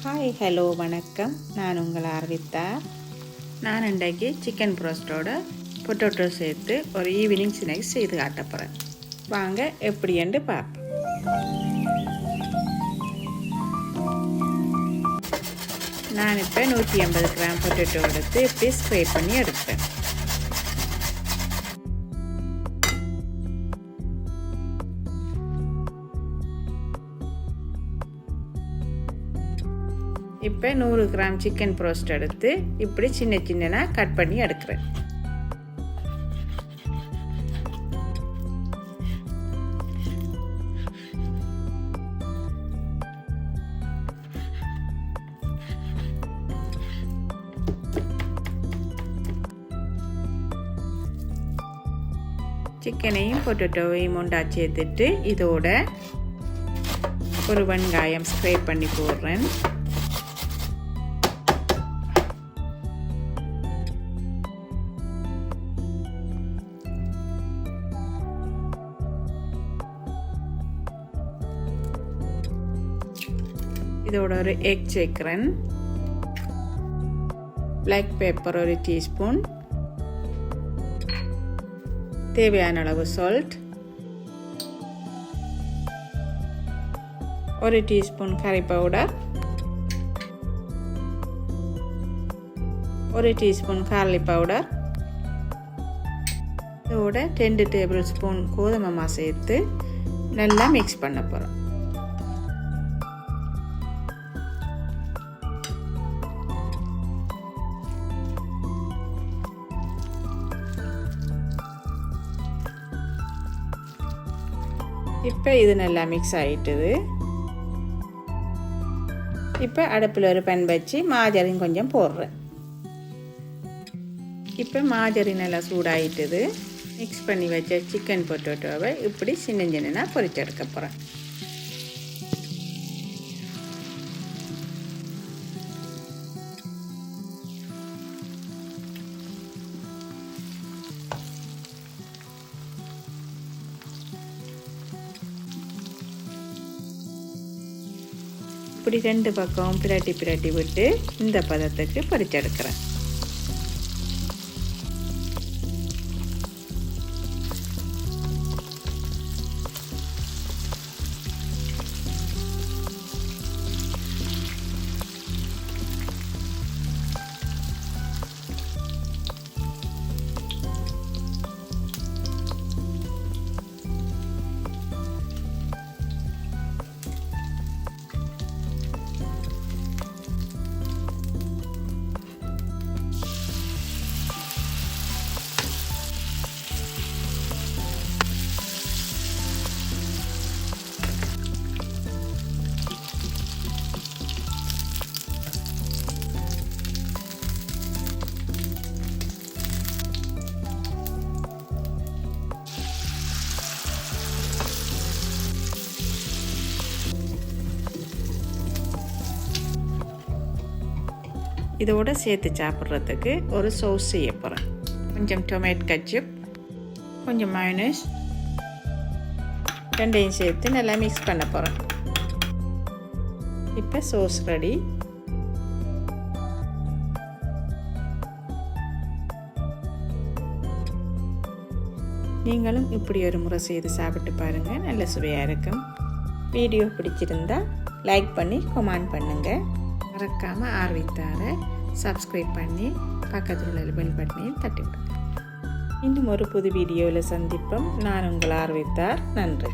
Hi hello வணக்கம். நான் உங்கள் ஆர்வித்தார். நான் இன்றைக்கு சிக்கன் ப்ரோஸ்டோட பொட்டேட்டோ சேர்த்து ஒரு ஈவினிங் ஸ்நாக்ஸ் செய்து காட்ட போகிறேன். வாங்க எப்படி என்று பார்ப்போம். நான் இப்போ 150 கிராம் பொட்டேட்டோ எடுத்து இப்படி ஸ்க்ரேப் பண்ணி எடுப்பேன். இப்போ 100 கிராம் சிக்கன் ப்ரோஸ்ட் எடுத்து இப்படி சின்ன சின்னதாக கட் பண்ணி எடுக்கிறேன். சிக்கனையும் பொட்டேட்டோவையும் ஒன்றா சேர்த்துட்டு இதோட ஒரு வெங்காயம் ஸ்க்ரேப் பண்ணி போடுறேன். இதோட ஒரு எக் சேர்க்கிறேன். பிளாக் பெப்பர் ஒரு டீஸ்பூன், தேவையான அளவு சால்ட், ஒரு டீஸ்பூன் கறி பவுடர், ஒரு டீஸ்பூன் garlic பவுடர், இதோட 2 டேபிள் ஸ்பூன் கோதுமை மாவு சேர்த்து நல்லா மிக்ஸ் பண்ண போகிறோம். இப்போ இது நல்லா மிக்ஸ் ஆகிட்டுது. இப்போ அடுப்பில் ஒரு பேன் வச்சு மாஜரின் கொஞ்சம் போடுறேன். இப்போ மாஜரின் நல்லா சூடாகிட்டுது. மிக்ஸ் பண்ணி வச்ச சிக்கன் பொட்டேட்டோவை இப்படி சின்ன சின்னதாக பொரிச்செடுக்க போகிறேன். இப்படி 2 பக்கம் பிரட்டி விட்டு இந்த பதத்துக்கு பொரிச்செடுக்கிறேன். இதோட சேர்த்து சாப்பிட்றதுக்கு ஒரு சோஸ் செய்ய போகிறேன். கொஞ்சம் டொமேட்டோ கெச்சப், கொஞ்சம் மயோனைஸ், ரெண்டையும் சேர்த்து நல்லா மிக்ஸ் பண்ண போகிறேன். இப்போ சோஸ் ரெடி. நீங்களும் இப்படி ஒரு முறை செய்து சாப்பிட்டு பாருங்கள், நல்ல சுவையாக இருக்கும். வீடியோ பிடிச்சிருந்தா லைக் பண்ணி கமெண்ட் பண்ணுங்கள். மறக்காமல் ஆர்வித்தாரை சப்ஸ்கிரைப் பண்ணி பக்கத்தில் உள்ள பெல் பட்டனையும் தட்டி விடுங்க. இன்னும் ஒரு புது வீடியோவில் சந்திப்போம். நான் உங்கள் ஆர்வித்தார். நன்றி.